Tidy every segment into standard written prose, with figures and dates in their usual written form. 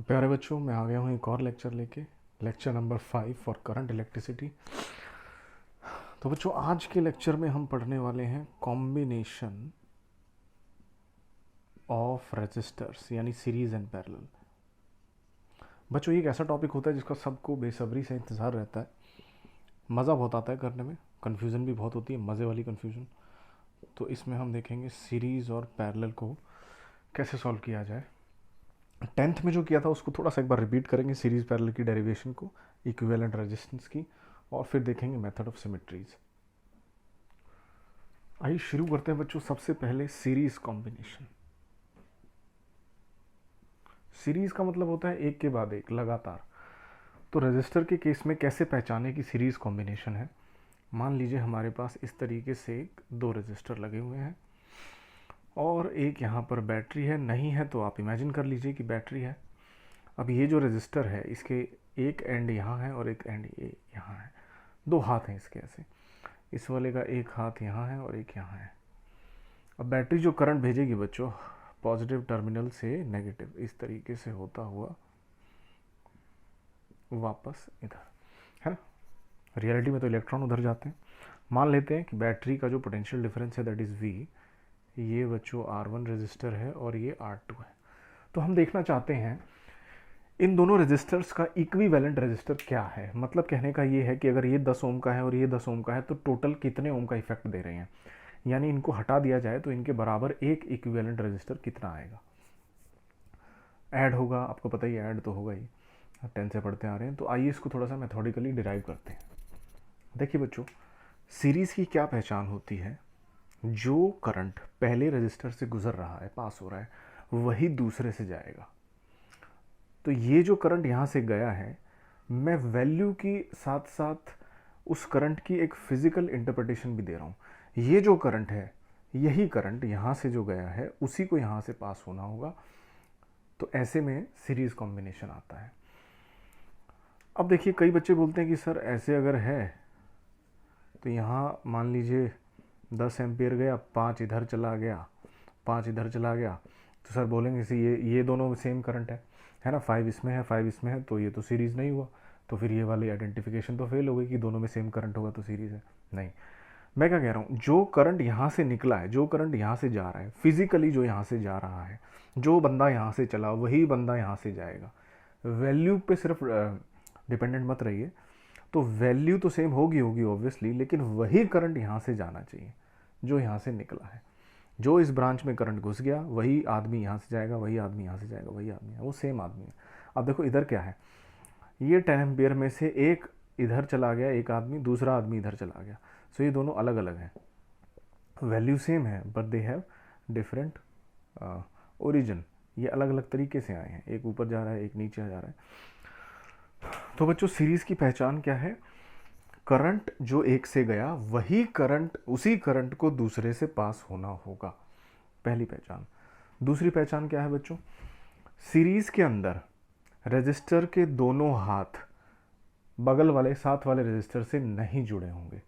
तो प्यारे बच्चों, मैं आ गया हूँ एक और लेक्चर लेके। Lecture number 5 for current electricity. तो बच्चों, आज के लेक्चर में हम पढ़ने वाले हैं कॉम्बिनेशन ऑफ रेजिस्टर्स, यानी सीरीज एंड पैरेलल। बच्चों, ये एक ऐसा टॉपिक होता है जिसका सबको बेसब्री से इंतज़ार रहता है। मज़ा बहुत आता है करने में, कन्फ्यूज़न भी बहुत होती है, मज़े वाली कन्फ्यूज़न। तो इसमें हम देखेंगे सीरीज़ और पैरेलल को कैसे सॉल्व किया जाए। 10th में जो किया था उसको थोड़ा सा एक बार रिपीट करेंगे, सीरीज पैरेलल की डेरिवेशन को, इक्विवेलेंट रेजिस्टेंस की, और फिर देखेंगे मेथड ऑफ सिमेट्रीज। आइए शुरू करते हैं बच्चों। सबसे पहले सीरीज कॉम्बिनेशन। सीरीज का मतलब होता है एक के बाद एक, लगातार। तो रेजिस्टर के केस में कैसे पहचाने कि सीरीज कॉम्बिनेशन है। मान लीजिए हमारे पास इस तरीके से दो रेजिस्टर लगे हुए हैं और एक यहाँ पर बैटरी है। नहीं है तो आप इमेजिन कर लीजिए कि बैटरी है। अब ये जो रेजिस्टर है, इसके एक एंड यहाँ है और एक एंड ये यहाँ है। दो हाथ हैं इसके ऐसे। इस वाले का एक हाथ यहाँ है और एक यहाँ है। अब बैटरी जो करंट भेजेगी बच्चों, पॉजिटिव टर्मिनल से नेगेटिव, इस तरीके से होता हुआ वापस इधर, है ना। रियलिटी में तो इलेक्ट्रॉन उधर जाते हैं। मान लेते हैं कि बैटरी का जो पोटेंशियल डिफरेंस है दैट इज़ V। ये बच्चों R1 रेजिस्टर है और ये R2 है। तो हम देखना चाहते हैं इन दोनों रेजिस्टर्स का इक्विवेलेंट रेजिस्टर क्या है। मतलब कहने का ये है कि अगर ये 10 ओम का है और ये 10 ओम का है तो टोटल कितने ओम का इफेक्ट दे रहे हैं। यानी इनको हटा दिया जाए तो इनके बराबर एक इक्विवेलेंट रेजिस्टर कितना आएगा। ऐड होगा, आपको पता ही ऐड तो होगा ही, 10 से पढ़ते आ रहे हैं। तो आइए इसको थोड़ा सा मेथोडिकली डिराइव करते हैं। देखिए बच्चों, सीरीज़ की क्या पहचान होती है। जो करंट पहले रेजिस्टर से गुजर रहा है, पास हो रहा है, वही दूसरे से जाएगा। तो ये जो करंट यहाँ से गया है, मैं वैल्यू की साथ साथ उस करंट की एक फिजिकल इंटरप्रिटेशन भी दे रहा हूँ। ये जो करंट है, यही करंट यहाँ से जो गया है उसी को यहाँ से पास होना होगा। तो ऐसे में सीरीज कॉम्बिनेशन आता है। अब देखिए, कई बच्चे बोलते हैं कि सर ऐसे अगर है तो यहाँ मान लीजिए 10 एम्पियर गया, 5 इधर चला गया, 5 इधर चला गया, तो सर बोलेंगे कि ये दोनों सेम करंट है ना। 5 इसमें है, 5 इसमें है, तो ये तो सीरीज़ नहीं हुआ। तो फिर ये वाली आइडेंटिफिकेशन तो फेल हो गई कि दोनों में सेम करंट होगा तो सीरीज़ है। नहीं, मैं क्या कह रहा हूँ, जो करंट यहाँ से निकला है, जो करंट यहाँ से जा रहा है, फिजिकली जो यहाँ से जा रहा है, जो बंदा यहाँ से चला वही बंदा यहाँ से जाएगा। वैल्यू पे सिर्फ डिपेंडेंट मत रहिए। तो वैल्यू तो सेम होगी होगी ऑब्वियसली, लेकिन वही करंट यहाँ से जाना चाहिए जो यहाँ से निकला है। जो इस ब्रांच में करंट घुस गया वही आदमी यहाँ से जाएगा, वही आदमी यहाँ से जाएगा, वही आदमी है, वो सेम आदमी है। अब देखो इधर क्या है, ये 10 एम्पियर में से एक इधर चला गया, एक आदमी, दूसरा आदमी इधर चला गया। सो ये दोनों अलग अलग हैं, वैल्यू सेम है but they have different origin. ये अलग अलग तरीके से आए हैं, एक ऊपर जा रहा है, एक नीचे जा रहा है। तो बच्चों, सीरीज़ की पहचान क्या है। करंट जो एक से गया वही करंट, उसी करंट को दूसरे से पास होना होगा, पहली पहचान। दूसरी पहचान क्या है बच्चों, सीरीज के अंदर रजिस्टर के दोनों हाथ बगल वाले साथ वाले रजिस्टर से नहीं जुड़े होंगे।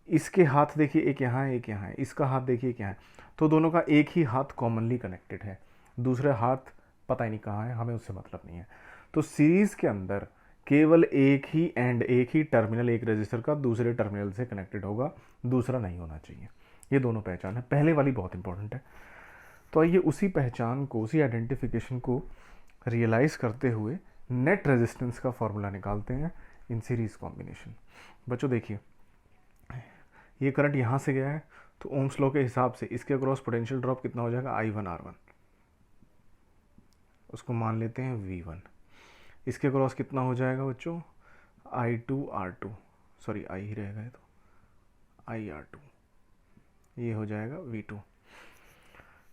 इसके हाथ देखिए, एक यहाँ है, एक यहाँ है, इसका हाथ देखिए एक यहाँ है, तो दोनों का एक ही हाथ कॉमनली कनेक्टेड है, दूसरे हाथ पता ही नहीं कहाँ है, हमें उससे मतलब नहीं है। तो सीरीज के अंदर केवल एक ही एंड, एक ही टर्मिनल एक रजिस्टर का दूसरे टर्मिनल से कनेक्टेड होगा, दूसरा नहीं होना चाहिए। ये दोनों पहचान है, पहले वाली बहुत इंपॉर्टेंट है। तो आइए उसी पहचान को, उसी आइडेंटिफिकेशन को रियलाइज़ करते हुए नेट रेजिस्टेंस का फॉर्मूला निकालते हैं इन सीरीज कॉम्बिनेशन। बच्चों देखिए, ये करंट यहाँ से गया है तो ओम्स लॉ के हिसाब से इसके अक्रॉस पोटेंशियल ड्रॉप कितना हो जाएगा, I1R1, उसको मान लेते हैं V1। इसके क्रॉस कितना हो जाएगा बच्चों, I2R2, सॉरी I ही रहेगा, तो IR2, ये हो जाएगा V2।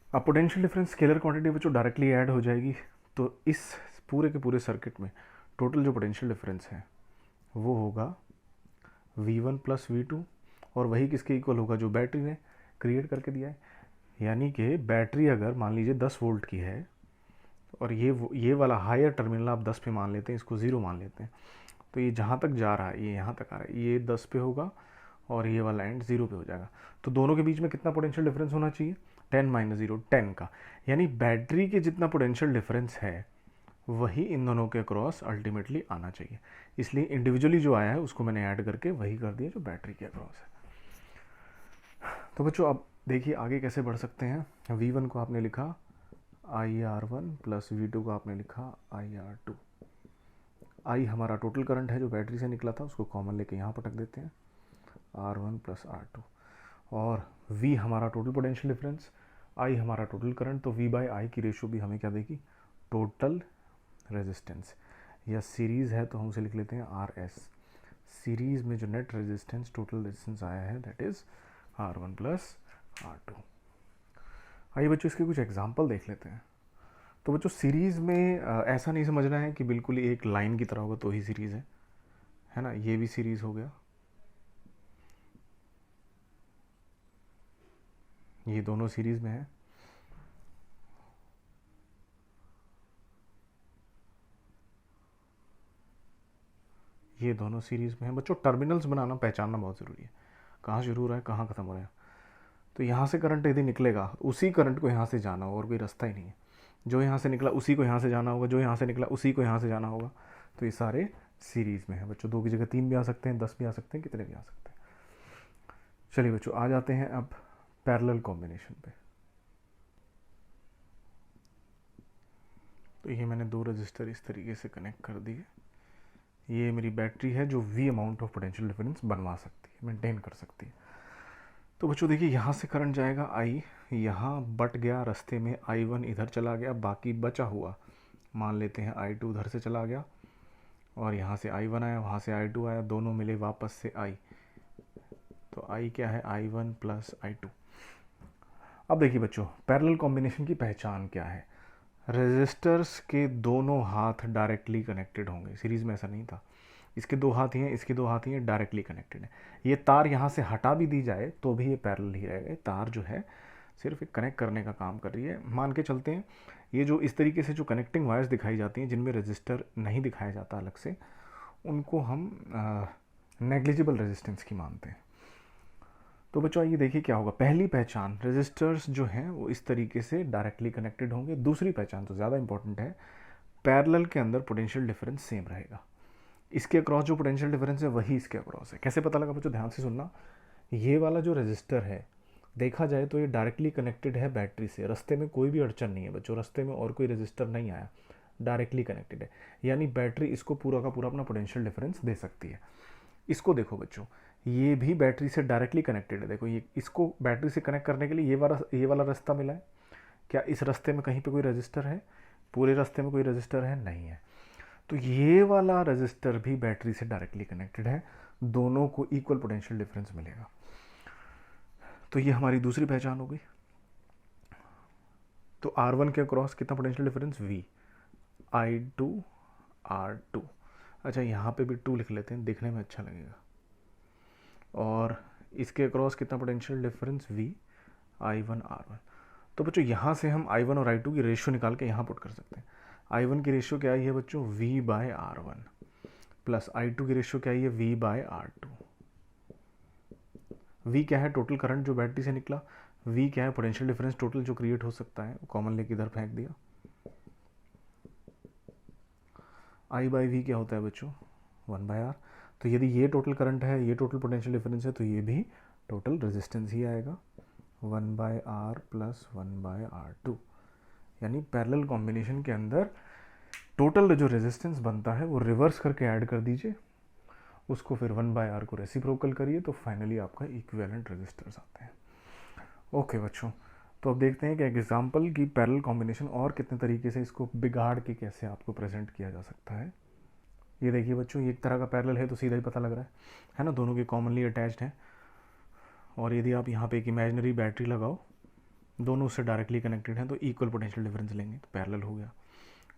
अब पोटेंशियल डिफरेंस स्केलर क्वांटिटी बच्चों डायरेक्टली ऐड हो जाएगी। तो इस पूरे के पूरे सर्किट में टोटल जो पोटेंशियल डिफरेंस है वो होगा V1 प्लस V2, और वही किसके इक्वल होगा, जो बैटरी ने क्रिएट करके दिया है। यानी कि बैटरी अगर मान लीजिए 10 वोल्ट की है और ये वाला हायर टर्मिनल आप 10 पे मान लेते हैं, इसको 0 मान लेते हैं, तो ये जहाँ तक जा रहा है, ये यहाँ तक आ रहा है, ये 10 पे होगा और ये वाला एंड 0 पे हो जाएगा। तो दोनों के बीच में कितना पोटेंशियल डिफरेंस होना चाहिए, 10 - 0, 10 का। यानी बैटरी के जितना पोटेंशियल डिफरेंस है वही इन दोनों के अक्रॉस अल्टीमेटली आना चाहिए। इसलिए इंडिविजुअली जो आया है उसको मैंने ऐड करके वही कर दिया जो बैटरी के अक्रॉस है। तो बच्चों अब देखिए आगे कैसे बढ़ सकते हैं। V1 को आपने लिखा IR1 प्लस V2 को आपने लिखा IR2। I हमारा टोटल करंट है जो बैटरी से निकला था, उसको कॉमन लेके यहाँ पटक देते हैं, R1 प्लस R2। और V हमारा टोटल पोटेंशियल डिफरेंस, I हमारा टोटल करंट, तो V बाई I की रेशो भी हमें क्या देगी, टोटल रेजिस्टेंस। या सीरीज़ है तो हम उसे लिख लेते हैं RS। सीरीज़ में जो नेट रेजिस्टेंस टोटल रेजिस्टेंस आया है that is R1 plus R2। आइए बच्चों इसके कुछ एग्जांपल देख लेते हैं। तो बच्चों सीरीज़ में ऐसा नहीं समझना है कि बिल्कुल एक लाइन की तरह होगा तो ही सीरीज़ है ना। ये भी सीरीज़ हो गया, ये दोनों सीरीज़ में है। ये दोनों सीरीज़ में है। बच्चों टर्मिनल्स बनाना पहचानना बहुत ज़रूरी है, कहाँ शुरू हो रहा है कहाँ ख़त्म हो रहा है। तो यहाँ से करंट यदि निकलेगा उसी करंट को यहाँ से जाना होगा, और कोई रास्ता ही नहीं है। जो यहाँ से निकला उसी को यहाँ से जाना होगा, जो यहाँ से निकला उसी को यहाँ से जाना होगा। तो ये सारे सीरीज़ में है बच्चों। 2 की जगह 3 भी आ सकते हैं, 10 भी आ सकते हैं, कितने भी आ सकते हैं। चलिए बच्चों आ जाते हैं अब पैरेलल कॉम्बिनेशन पे। तो ये मैंने 2 रजिस्टर इस तरीके से कनेक्ट कर दिए। ये मेरी बैटरी है जो V amount of potential difference बनवा सकती है, मेंटेन कर सकती है। तो बच्चों देखिए यहाँ से करंट जाएगा I, यहाँ बट गया रास्ते में, I1 इधर चला गया, बाकी बचा हुआ मान लेते हैं I2 उधर से चला गया, और यहाँ से I1 आया, वहाँ से I2 आया, दोनों मिले वापस से I। तो I क्या है, I1 प्लस I2। अब देखिए बच्चों पैरेलल कॉम्बिनेशन की पहचान क्या है। रेजिस्टर्स के दोनों हाथ डायरेक्टली कनेक्टेड होंगे। सीरीज़ में ऐसा नहीं था, इसके 2 हाथ ही हैं, इसके 2 हाथ ही हैं, डायरेक्टली कनेक्टेड है। ये तार यहाँ से हटा भी दी जाए तो भी ये पैरेलल ही रहेगा। तार जो है सिर्फ एक कनेक्ट करने का काम कर रही है। मान के चलते हैं ये जो इस तरीके से जो कनेक्टिंग वायर्स दिखाई जाती हैं जिनमें रजिस्टर नहीं दिखाया जाता अलग से, उनको हम नेग्लिजिबल रेजिस्टेंस की मानते हैं। तो बच्चों आइए देखिए क्या होगा। पहली पहचान, रेजिस्टर्स जो हैं वो इस तरीके से डायरेक्टली कनेक्टेड होंगे। दूसरी पहचान तो ज़्यादा इंपॉर्टेंट है, पैरेलल के अंदर पोटेंशियल डिफरेंस सेम रहेगा। इसके अक्रॉस जो पोटेंशियल डिफरेंस है वही इसके अक्रॉस है। कैसे पता लगा बच्चों, ध्यान से सुनना। ये वाला जो रजिस्टर है देखा जाए तो ये डायरेक्टली कनेक्टेड है बैटरी से, रास्ते में कोई भी अड़चन नहीं है बच्चों, रास्ते में और कोई रजिस्टर नहीं आया, डायरेक्टली कनेक्टेड है। यानी बैटरी इसको पूरा का पूरा अपना पोटेंशियल डिफरेंस दे सकती है। इसको देखो बच्चों, ये भी बैटरी से डायरेक्टली कनेक्टेड है। देखो ये, इसको बैटरी से कनेक्ट करने के लिए ये वाला रास्ता मिला है। क्या इस रास्ते में कहीं पे कोई रजिस्टर है? पूरे रास्ते में कोई रजिस्टर है? नहीं है। तो ये वाला रजिस्टर भी बैटरी से डायरेक्टली कनेक्टेड है, दोनों को इक्वल पोटेंशियल डिफरेंस मिलेगा। तो ये हमारी दूसरी पहचान हो गई। तो R1 के अक्रॉस कितना potential difference, V, I2 R2। अच्छा यहाँ पे भी 2 लिख लेते हैं, देखने में अच्छा लगेगा। और इसके अक्रॉस कितना potential difference, V, I1 R1। तो बच्चों यहाँ से हम I1 और I2 की रेशियो निकाल के यहाँ पुट कर सकते हैं। I1 की रेशियो क्या आई है बच्चों, V bye R1, plus I2 की रेशियो क्या आई है, V बाय R2। V क्या है, टोटल करंट जो बैटरी से निकला। V क्या है, पोटेंशियल डिफरेंस टोटल जो क्रिएट हो सकता है, कॉमन लेके इधर फेंक दिया। I बाई V क्या होता है बच्चों, 1 बाय R। तो यदि ये टोटल करंट है, ये टोटल पोटेंशियल डिफरेंस है, तो ये भी टोटल रेजिस्टेंस ही आएगा, 1 bye R plus 1 bye R2। यानी पैरेलल कॉम्बिनेशन के अंदर टोटल जो रेजिस्टेंस बनता है वो रिवर्स करके ऐड कर दीजिए, उसको फिर 1 बाय R को रेसिप्रोकल करिए, तो फाइनली आपका इक्विवेलेंट रेजिस्टर्स आते हैं। ओके बच्चों, तो अब देखते हैं कि एग्जाम्पल की पैरेलल कॉम्बिनेशन और कितने तरीके से इसको बिगाड़ के कैसे आपको प्रेजेंट किया जा सकता है। ये देखिए बच्चों, ये एक तरह का पैरेलल है तो सीधा ही पता लग रहा है ना, दोनों के कॉमनली अटैच्ड हैं। और यदि आप यहाँ पे एक इमेजिनरी बैटरी लगाओ, दोनों उससे डायरेक्टली कनेक्टेड हैं, तो इक्वल पोटेंशियल डिफरेंस लेंगे, तो पैरेलल हो गया।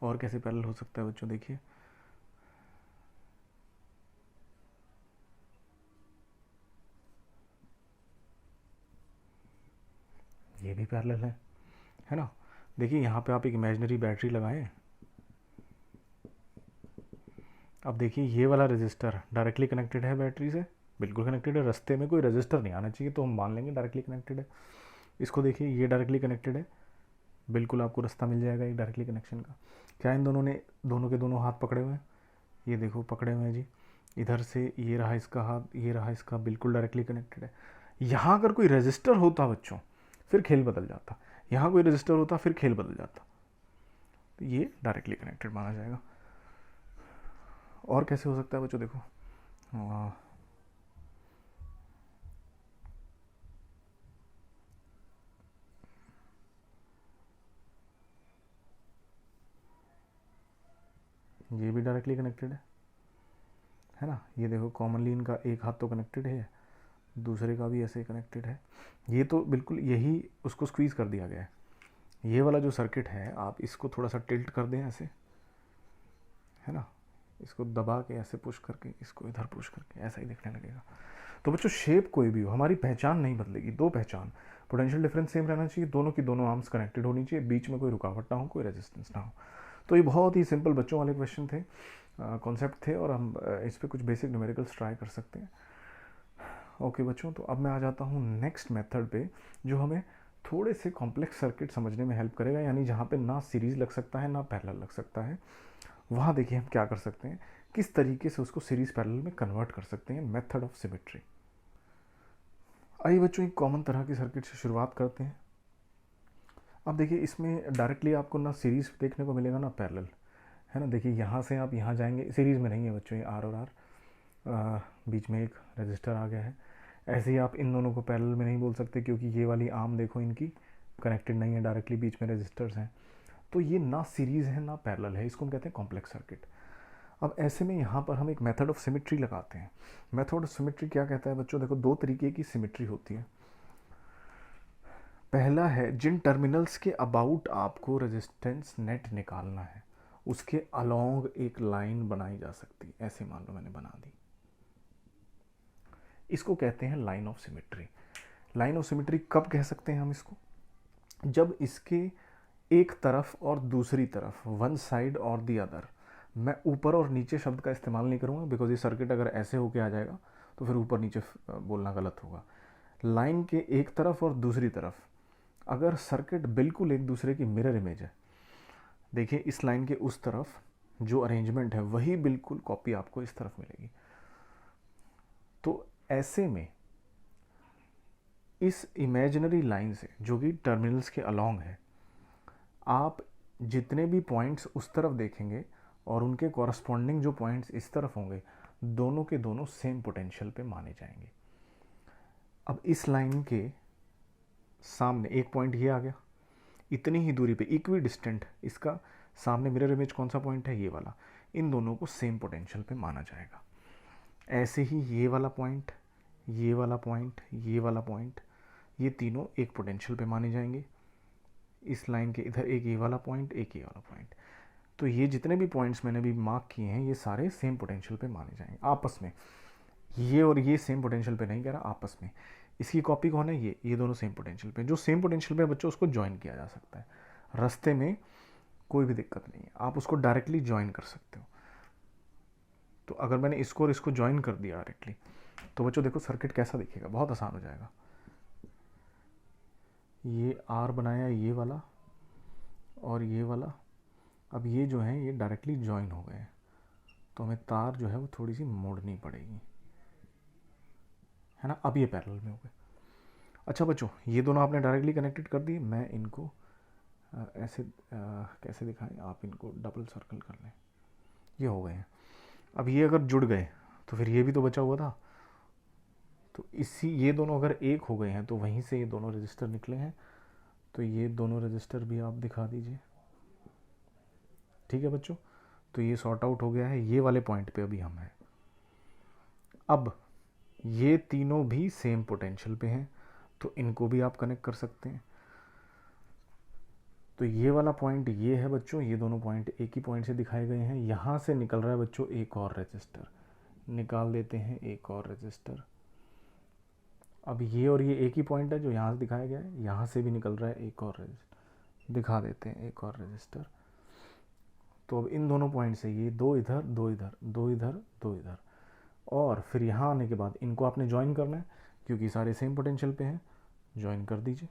और कैसे पैरेलल हो सकता है बच्चों, देखिए ये भी पैरेलल है ना। देखिए यहाँ पे आप एक इमेजिनरी बैटरी लगाएं, अब देखिए ये वाला रजिस्टर डायरेक्टली कनेक्टेड है बैटरी से, बिल्कुल कनेक्टेड है, रास्ते में कोई रजिस्टर नहीं आना चाहिए, तो हम मान लेंगे डायरेक्टली कनेक्टेड है। इसको देखिए ये डायरेक्टली कनेक्टेड है, बिल्कुल आपको रास्ता मिल जाएगा एक डायरेक्टली कनेक्शन का। क्या इन दोनों ने दोनों के दोनों हाथ पकड़े हुए हैं? ये देखो पकड़े हुए हैं जी। इधर से ये रहा इसका हाथ, ये रहा इसका, बिल्कुल डायरेक्टली कनेक्टेड है। यहाँ अगर कोई रजिस्टर होता बच्चों फिर खेल बदल जाता, यहाँ कोई रजिस्टर होता फिर खेल बदल जाता। तो ये डायरेक्टली कनेक्टेड माना जाएगा। और कैसे हो सकता है बच्चों? देखो ये भी डायरेक्टली कनेक्टेड है ना। ये देखो कॉमनली इनका एक हाथ तो कनेक्टेड है, दूसरे का भी ऐसे कनेक्टेड है। ये तो बिल्कुल यही उसको स्क्वीज़ कर दिया गया है। ये वाला जो सर्किट है आप इसको थोड़ा सा टिल्ट कर दें ऐसे, है ना, इसको दबा के ऐसे पुश करके, इसको इधर पुश करके, ऐसा ही दिखने लगेगा। तो बच्चों शेप कोई भी हो, हमारी पहचान नहीं बदलेगी। दो पहचान, पोटेंशियल डिफरेंस सेम रहना चाहिए, दोनों की दोनों आर्म्स कनेक्टेड होनी चाहिए, बीच में कोई रुकावट ना हो, कोई रेजिस्टेंस ना हो। तो ये बहुत ही सिंपल बच्चों वाले क्वेश्चन थे, कॉन्सेप्ट थे, और हम इस पर कुछ बेसिक न्यूमेरिकल्स ट्राई कर सकते हैं। ओके बच्चों, तो अब मैं आ जाता हूँ नेक्स्ट मेथड पे, जो हमें थोड़े से कॉम्प्लेक्स सर्किट समझने में हेल्प करेगा, यानी जहाँ पे ना सीरीज़ लग सकता है ना पैरेलल लग सकता है। वहाँ देखिए हम क्या कर सकते हैं, किस तरीके से उसको सीरीज़ पैरेलल में कन्वर्ट कर सकते हैं, मेथड ऑफ सिमेट्री। आइए बच्चों एक कॉमन तरह की सर्किट से शुरुआत करते हैं। अब देखिए इसमें डायरेक्टली आपको ना सीरीज़ देखने को मिलेगा ना पैरेलल, है ना। देखिए यहाँ से आप यहाँ जाएंगे, सीरीज़ में नहीं है बच्चों, ये आर और आर, बीच में एक रजिस्टर आ गया है। ऐसे ही आप इन दोनों को पैरेलल में नहीं बोल सकते, क्योंकि ये वाली आर्म देखो इनकी कनेक्टेड नहीं है डायरेक्टली, बीच में रजिस्टर्स हैं। तो ये ना सीरीज़ है ना पैरेलल है, इसको हम कहते हैं कॉम्प्लेक्स सर्किट। अब ऐसे में यहाँ पर हम एक मेथड ऑफ सिमेट्री लगाते हैं। मेथड ऑफ सिमेट्री क्या कहता है बच्चों? देखो दो तरीके की सिमेट्री होती है। पहला है जिन टर्मिनल्स के अबाउट आपको रेजिस्टेंस नेट निकालना है उसके अलोंग एक लाइन बनाई जा सकती है। ऐसे मान लो मैंने बना दी, इसको कहते हैं line of symmetry. Line of symmetry कब कह सकते हैं हम इसको? जब इसके एक तरफ और दूसरी तरफ, वन साइड और दी अदर, मैं ऊपर और नीचे शब्द का इस्तेमाल नहीं करूँगा, बिकॉज ये सर्किट अगर ऐसे होके आ जाएगा तो फिर ऊपर नीचे बोलना गलत होगा। लाइन के एक तरफ और दूसरी तरफ अगर सर्किट बिल्कुल एक दूसरे की मिरर इमेज है, देखिए इस लाइन के उस तरफ जो अरेंजमेंट है वही बिल्कुल कॉपी आपको इस तरफ मिलेगी। तो ऐसे में इस इमेजिनरी लाइन से, जो कि टर्मिनल्स के अलोंग है, आप जितने भी पॉइंट्स उस तरफ देखेंगे और उनके कॉरस्पॉन्डिंग जो पॉइंट्स इस तरफ होंगे, दोनों के दोनों सेम पोटेंशियल पे माने जाएंगे। अब इस लाइन के सामने एक पॉइंट ये आ गया, इतनी ही दूरी पे इक्वी डिस्टेंट इसका सामने मिरर इमेज कौन सा पॉइंट है? ये वाला। इन दोनों को सेम पोटेंशियल पे माना जाएगा। ऐसे ही ये वाला पॉइंट, ये वाला पॉइंट, ये वाला पॉइंट, ये तीनों एक पोटेंशियल पे माने जाएंगे। इस लाइन के इधर एक ये वाला पॉइंट, एक ये वाला पॉइंट। तो ये जितने भी पॉइंट्स मैंने अभी मार्क किए हैं ये सारे सेम पोटेंशियल पे माने जाएंगे आपस में। ये और ये सेम पोटेंशियल पे नहीं कह रहा, आपस में। इसकी कॉपी कौन है? ये दोनों सेम पोटेंशियल पे। जो सेम पोटेंशियल पे बच्चों उसको ज्वाइन किया जा सकता है, रास्ते में कोई भी दिक्कत नहीं है, आप उसको डायरेक्टली ज्वाइन कर सकते हो। तो अगर मैंने इसको और इसको ज्वाइन कर दिया डायरेक्टली, तो बच्चों देखो सर्किट कैसा दिखेगा, बहुत आसान हो जाएगा। ये आर बनाया ये वाला और ये वाला, अब ये जो है ये डायरेक्टली ज्वाइन हो गए हैं, तो हमें तार जो है वो थोड़ी सी मोड़नी पड़ेगी, है ना। अब ये पैरेलल में हो गए। अच्छा बच्चों, ये दोनों आपने डायरेक्टली कनेक्टेड कर दिए। मैं इनको ऐसे कैसे दिखाएं, आप इनको डबल सर्कल कर लें, ये हो गए हैं। अब ये अगर जुड़ गए तो फिर ये भी तो बचा हुआ था, तो इसी ये दोनों अगर एक हो गए हैं तो वहीं से ये दोनों रजिस्टर निकले हैं, तो ये दोनों रजिस्टर भी आप दिखा दीजिए। ठीक है बच्चों, तो ये सॉर्ट आउट हो गया है। ये वाले पॉइंट पे अभी हम हैं। अब ये तीनों भी सेम पोटेंशियल पे हैं, तो इनको भी आप कनेक्ट कर सकते हैं। तो ये वाला पॉइंट ये है बच्चों, ये दोनों पॉइंट एक ही पॉइंट से दिखाए गए हैं। यहाँ से निकल रहा है बच्चों एक और रजिस्टर, निकाल देते हैं एक और रजिस्टर। अब ये और ये एक ही पॉइंट है जो यहाँ से दिखाया गया है, यहाँ से भी निकल रहा है एक और रजिस्टर, दिखा देते हैं एक और रजिस्टर। तो अब इन दोनों पॉइंट से ये दो इधर, दो इधर, दो इधर, दो इधर, और फिर यहाँ आने के बाद इनको आपने ज्वाइन करना है, क्योंकि सारे सेम पोटेंशियल पे हैं। ज्वाइन कर दीजिए,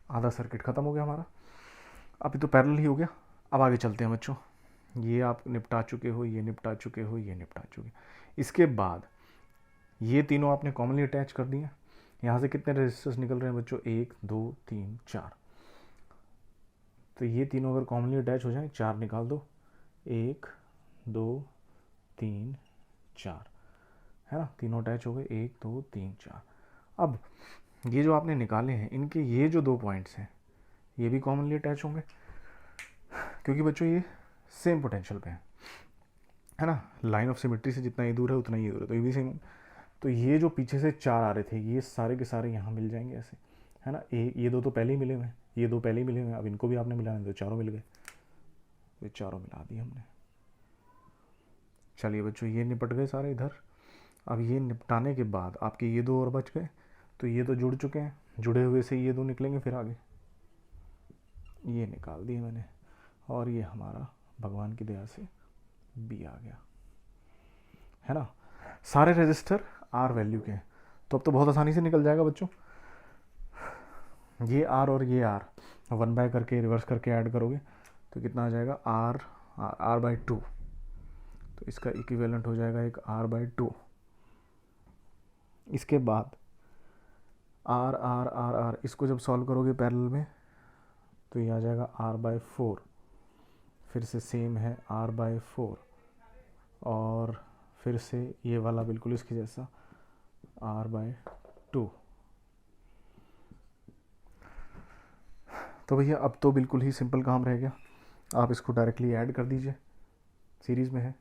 आधा सर्किट ख़त्म हो गया हमारा। अभी तो पैरेलल ही हो गया। अब आगे चलते हैं बच्चों, ये आप निपटा चुके हो, ये निपटा चुके हो, ये निपटा चुके। इसके बाद ये तीनों आपने कॉमनली अटैच कर दिए। यहाँ से कितने रेजिस्टर्स निकल रहे हैं बच्चों, 1 2 3 4। तो ये तीनों अगर कॉमनली अटैच हो जाए, 4 निकाल दो, 1 2 3 4, है ना, तीनों अटैच हो गए, 1 2 3 4। अब ये जो आपने निकाले हैं, इनके ये जो 2 पॉइंट्स हैं ये भी कॉमनली अटैच होंगे, क्योंकि बच्चों ये सेम पोटेंशियल पे है ना, लाइन ऑफ सिमेट्री से जितना ये दूर है उतना ही दूर है, तो ये भी सेम। तो ये जो पीछे से 4 आ रहे थे, ये सारे के सारे यहाँ मिल जाएंगे ऐसे, है ना। ये दो तो पहले ही मिले हुए हैं, ये दो पहले ही मिले हुए हैं, अब इनको भी आपने मिलाने, तो चारों मिल गए, ये चारों मिला दिए हमने। चलिए बच्चों, ये निपट गए सारे इधर। अब ये निपटाने के बाद आपके ये 2 और बच गए, तो ये तो जुड़ चुके हैं, जुड़े हुए से ये 2 निकलेंगे, फिर आगे ये निकाल दिए मैंने, और ये हमारा भगवान की दया से बी आ गया, है ना। सारे रजिस्टर आर वैल्यू के हैं, तो अब तो बहुत आसानी से निकल जाएगा बच्चों। ये आर और ये आर 1 बाय करके रिवर्स करके ऐड करोगे तो कितना आ जाएगा, आर बाई 2, तो इसका इक्विवेलेंट हो जाएगा एक आर बाई 2। इसके बाद आर आर आर आर, इसको जब सॉल्व करोगे पैरेलल में तो ये आ जाएगा आर बाई 4, फिर से सेम है आर बाई 4, और फिर से ये वाला बिल्कुल इसके जैसा आर बाई 2। तो भैया अब तो बिल्कुल ही सिंपल काम रह गया, आप इसको डायरेक्टली ऐड कर दीजिए, सीरीज़ में है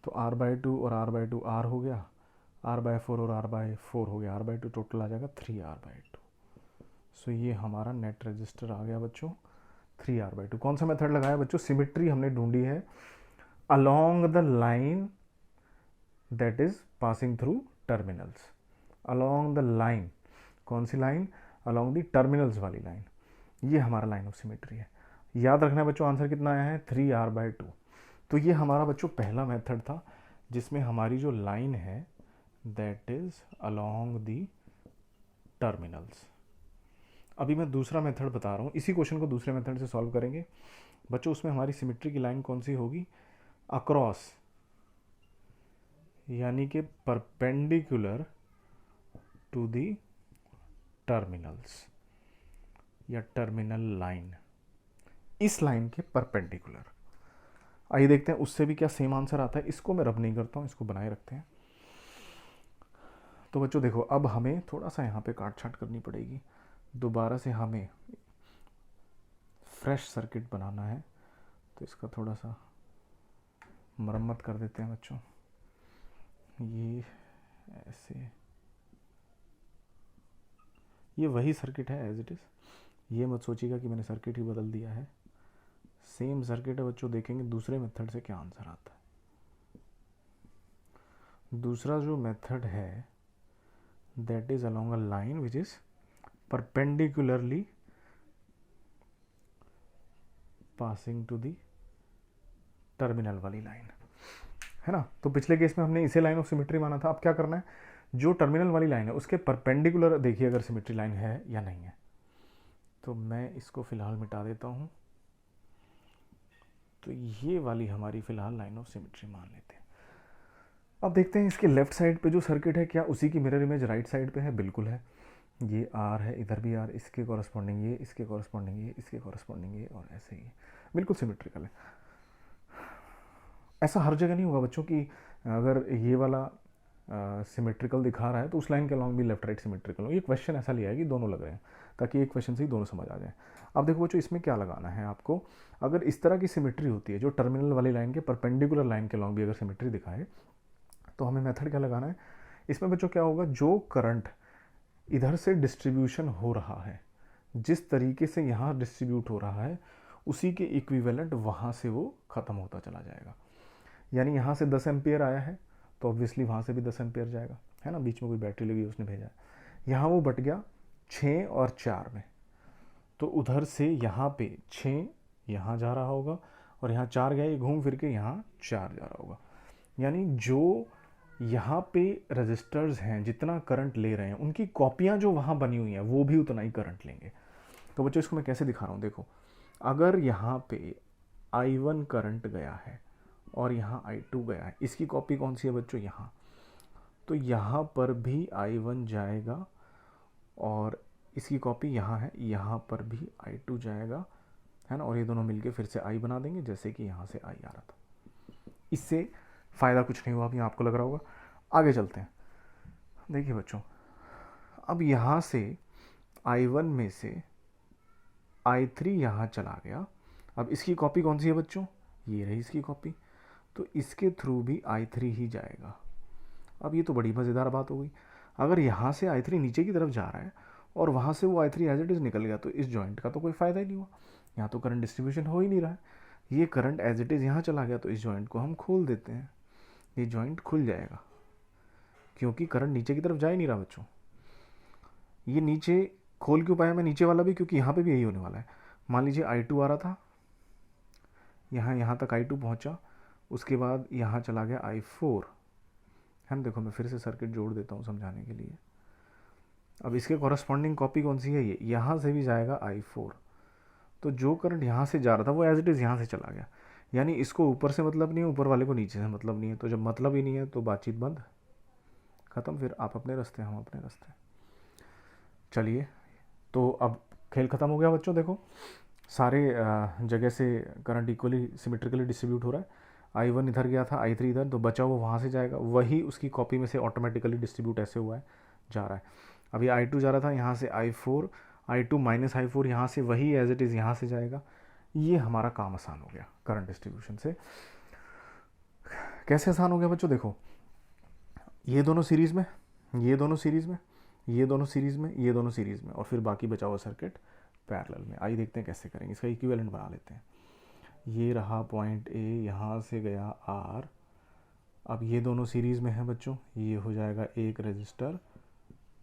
तो आर बाई 2 और आर बाई 2 आर हो गया, आर बाई 4 और आर बाई 4 हो गया, आर बाई 2 टोटल आ जाएगा 3 आर बाई 2। सो ये हमारा नेट रजिस्टर आ गया बच्चों 3 आर बाई 2। कौन सा मेथड लगाया बच्चों, सिमेट्री हमने ढूंढी है along the line that is passing through terminals, along the line, कौन सी लाइन, अलोंग द टर्मिनल्स वाली लाइन, ये हमारा लाइन ऑफ सिमेट्री है। याद रखना है बच्चों, आंसर कितना आया है, 3 आर बाई 2। तो ये हमारा बच्चों पहला मेथड था, जिसमें हमारी जो लाइन है that is along the terminals. अभी मैं दूसरा मेथड बता रहा हूँ, इसी क्वेश्चन को दूसरे मेथड से सॉल्व करेंगे बच्चों। उसमें हमारी सिमेट्री की लाइन कौन सी होगी, अक्रॉस, यानी कि परपेंडिकुलर टू दी टर्मिनल्स, या टर्मिनल लाइन, इस लाइन के परपेंडिकुलर। आइए देखते हैं उससे भी क्या सेम आंसर आता है। इसको मैं रब नहीं करता हूँ, इसको बनाए रखते हैं। तो बच्चों देखो, अब हमें थोड़ा सा यहाँ पे काट छाट करनी पड़ेगी, दोबारा से हमें फ्रेश सर्किट बनाना है, तो इसका थोड़ा सा मरम्मत कर देते हैं बच्चों। ये ऐसे, ये वही सर्किट है एज इट इज़, ये मत सोचिएगा कि मैंने सर्किट ही बदल दिया है, सेम सर्किट है बच्चों। देखेंगे दूसरे मेथड से क्या आंसर आता है। दूसरा जो मेथड है that is along a line which is perpendicularly passing to the terminal वाली लाइन, है ना। तो पिछले केस में हमने इसे लाइन ऑफ सिमेट्री माना था। अब क्या करना है, जो टर्मिनल वाली लाइन है उसके परपेंडिकुलर देखिए अगर सिमेट्री लाइन है या नहीं है। तो मैं इसको फिलहाल मिटा देता हूँ, तो ये वाली हमारी फिलहाल लाइन ऑफ सिमेट्री मान लेते हैं। अब देखते हैं इसके लेफ्ट साइड पे जो सर्किट है क्या उसी की मिरर इमेज राइट साइड पे है, बिल्कुल है। ये आर है, इधर भी आर, इसके कॉरस्पॉन्डिंग ये, इसके कॉरस्पॉन्डिंग ये, इसके कॉरस्पॉन्डिंग ये, और ऐसे ही बिल्कुल सिमेट्रिकल है। ऐसा हर जगह नहीं होगा बच्चों कि अगर ये वाला सिमेट्रिकल दिखा रहा है तो उस लाइन के अलॉन्ग भी लेफ्ट राइट सिमेट्रिकल हो। ये क्वेश्चन ऐसा लिया है कि दोनों लग रहे हैं, ताकि एक क्वेश्चन से ही दोनों समझ आ जाए। अब देखो बच्चों, इसमें क्या लगाना है आपको, अगर इस तरह की सिमेट्री होती है जो टर्मिनल वाली लाइन के परपेंडिकुलर लाइन के अलॉन्ग भी अगर सिमेट्री दिखाए, तो हमें मेथड क्या लगाना है। इसमें बच्चों क्या होगा, जो करंट इधर से डिस्ट्रीब्यूशन हो रहा है, जिस तरीके से यहाँ डिस्ट्रीब्यूट हो रहा है, उसी के इक्विवेलेंट वहाँ से वो ख़त्म होता चला जाएगा। यानी यहाँ से 10 एम्पियर आया है तो ऑब्वियसली वहाँ से भी 10 एम्पियर जाएगा, है ना। बीच में कोई बैटरी लगी उसने भेजा है, यहाँ वो बट गया 6 और 4 में, तो उधर से यहाँ पे 6 यहाँ जा रहा होगा और यहाँ 4 गया, ये घूम फिर के यहाँ 4 जा रहा होगा। यानी जो यहाँ पे रजिस्टर्स हैं जितना करंट ले रहे हैं, उनकी कॉपियाँ जो वहाँ बनी हुई हैं वो भी उतना ही करंट लेंगे। तो बच्चों इसको मैं कैसे दिखा रहा हूँ, देखो अगर यहाँ पे I1 करंट गया है और यहाँ I2 गया है, इसकी कॉपी कौन सी है बच्चों, यहाँ, तो यहाँ पर भी I1 जाएगा और इसकी कॉपी यहाँ है, यहाँ पर भी I2 जाएगा, है ना, और ये दोनों मिलके फिर से I बना देंगे, जैसे कि यहाँ से I आ रहा था। इससे फ़ायदा कुछ नहीं हुआ, अभी आपको लग रहा होगा। आगे चलते हैं। देखिए बच्चों, अब यहाँ से I1 में से I3 यहाँ चला गया। अब इसकी कॉपी कौन सी है बच्चों, ये रही इसकी कॉपी, तो इसके थ्रू भी I3 ही जाएगा। अब ये तो बड़ी मज़ेदार बात हो गई। अगर यहाँ से I3 नीचे की तरफ जा रहा है और वहाँ से वो I3 एज इट इज़ निकल गया, तो इस जॉइंट का तो कोई फ़ायदा ही नहीं हुआ, यहाँ तो करंट डिस्ट्रीब्यूशन हो ही नहीं रहा है। ये करंट एज इट इज़ यहाँ चला गया, तो इस जॉइंट को हम खोल देते हैं, ये जॉइंट खुल जाएगा, क्योंकि करंट नीचे की तरफ जा ही नहीं रहा बच्चों। ये नीचे खोल क्यों पाया मैं नीचे वाला भी, क्योंकि यहाँ पे भी यही होने वाला है। मान लीजिए I2 आ रहा था, यहाँ तक I2 पहुँचा, उसके बाद यहाँ चला गया I4, है ना। देखो मैं फिर से सर्किट जोड़ देता हूँ समझाने के लिए। अब इसके कॉरस्पॉन्डिंग कॉपी कौन सी है, ये यहाँ से भी जाएगा I4, तो जो करंट यहाँ से जा रहा था वो एज इट इज़ यहाँ से चला गया। यानी इसको ऊपर से मतलब नहीं है, ऊपर वाले को नीचे से मतलब नहीं है। तो जब मतलब ही नहीं है तो बातचीत बंद, ख़त्म। फिर आप अपने रास्ते, हम अपने रास्ते। चलिए, तो अब खेल ख़त्म हो गया बच्चों। देखो सारे जगह से करंट इक्वली सिमेट्रिकली डिस्ट्रीब्यूट हो रहा है। I1 इधर गया था, I3 इधर, तो बचा वो वहाँ से जाएगा, वही उसकी कॉपी में से ऑटोमेटिकली डिस्ट्रीब्यूट ऐसे हुआ है, जा रहा है। अभी I2 जा रहा था, यहाँ से I4, I2 माइनस I4 यहाँ से वही एज इट इज़ यहाँ से जाएगा। ये हमारा काम आसान हो गया करंट डिस्ट्रीब्यूशन से। कैसे आसान हो गया बच्चों, देखो ये दोनों सीरीज़ में, ये दोनों सीरीज़ में, ये दोनों सीरीज़ में, ये दोनों सीरीज़ में, और फिर बाकी बचा हुआ सर्किट पैरेलल में। आइए देखते हैं कैसे करेंगे, इसका इक्विवेलेंट बना लेते हैं। ये रहा पॉइंट A, यहाँ से गया R। अब ये दोनों सीरीज़ में है बच्चों, ये हो जाएगा एक रजिस्टर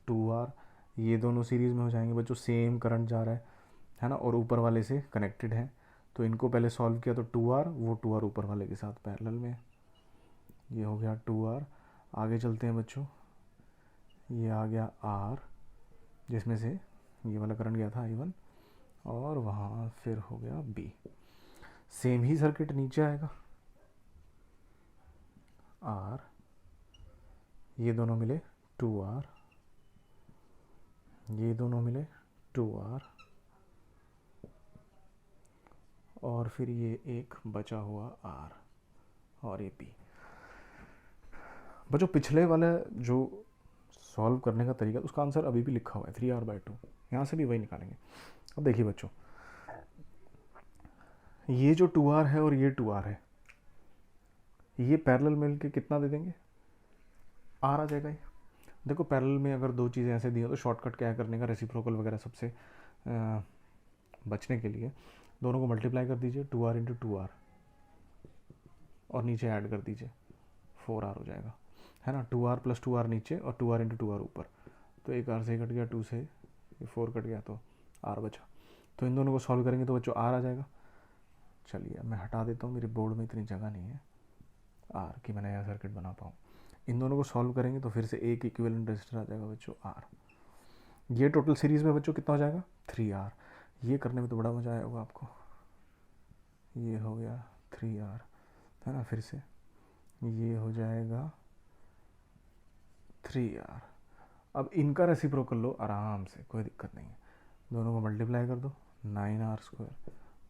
2R। ये दोनों सीरीज़ में हो जाएंगे बच्चों, सेम करंट जा रहा है ना, और ऊपर वाले से कनेक्टेड है, तो इनको पहले सॉल्व किया तो 2R, वो 2R ऊपर वाले के साथ पैरेलल में, ये हो गया 2R। आगे चलते हैं बच्चों, ये आ गया R, जिसमें से ये वाला करंट गया था I1, और वहाँ फिर हो गया B। सेम ही सर्किट नीचे आएगा, R, ये दोनों मिले 2R, ये दोनों मिले 2R, और फिर ये एक बचा हुआ R, और ये B। बच्चों पिछले वाला जो सॉल्व करने का तरीका, उसका आंसर अभी भी लिखा हुआ है 3R/2, यहाँ से भी वही निकालेंगे। अब देखिए बच्चों, ये जो 2R है और ये 2R है, ये पैरेलल मिल के कितना दे देंगे, R आ जाएगा। ये देखो पैरेलल में अगर दो चीज़ें ऐसे दी हो तो शॉर्टकट क्या करने का, रेसिप्रोकल वगैरह सबसे बचने के लिए दोनों को मल्टीप्लाई कर दीजिए, 2R इंटू 2R, और नीचे ऐड कर दीजिए, 4R हो जाएगा, है ना। 2R प्लस 2R नीचे और 2R इंटू 2R ऊपर, तो एक R से कट गया, 2 से 4 कट गया, तो R बचा। तो इन दोनों को सॉल्व करेंगे तो बच्चों R आ जाएगा। चलिए मैं हटा देता हूँ, मेरे बोर्ड में इतनी जगह नहीं है R कि मैं नया सर्किट बना पाऊँ। इन दोनों को सॉल्व करेंगे तो फिर से एक इक्विवेलेंट रेजिस्टर आ जाएगा बच्चों R। ये टोटल सीरीज़ में बच्चों कितना हो जाएगा, 3R। ये करने में तो बड़ा मज़ा आया होगा आपको। ये हो गया 3R, है ना, फिर से ये हो जाएगा 3R। अब इनका रेसिप्रोकल लो आराम से, कोई दिक्कत नहीं है। दोनों को मल्टीप्लाई कर दो, 9R²,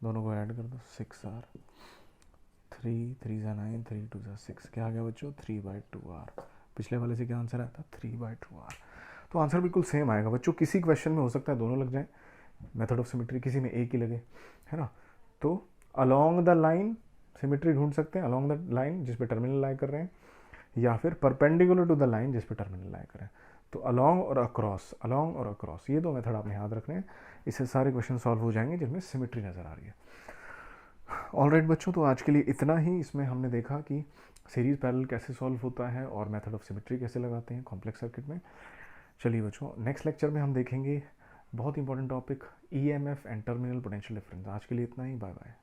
दोनों को ऐड कर दो, 6R, 3 3 9, 3 2 6, क्या आ गया बच्चों, 3/2R। पिछले वाले से क्या आंसर आया था, 3/2R। तो आंसर बिल्कुल सेम आएगा बच्चों। किसी क्वेश्चन में हो सकता है दोनों लग जाए, मेथड ऑफ सिमेट्री, किसी में एक ही लगे, है ना। तो अलोंग द लाइन सिमेट्री ढूंढ सकते हैं, अलोंग द लाइन जिस पे टर्मिनल लाई कर रहे हैं, या फिर परपेंडिकुलर टू द लाइन जिस पे टर्मिनल लाई कर रहे हैं। तो अलोंग और अक्रॉस, अलोंग और अक्रॉस, ये दो मेथड आपने याद रखने हैं। इससे सारे क्वेश्चन सॉल्व हो जाएंगे जिनमें सिमेट्री नज़र आ रही है। ऑलराइट बच्चों, तो आज के लिए इतना ही। इसमें हमने देखा कि सीरीज़ पैरेलल कैसे सॉल्व होता है और मेथड ऑफ सिमेट्री कैसे लगाते हैं कॉम्प्लेक्स सर्किट में। चलिए बच्चों, नेक्स्ट लेक्चर में हम देखेंगे बहुत important topic EMF and terminal potential difference. आज के लिए इतना ही, बाय बाय।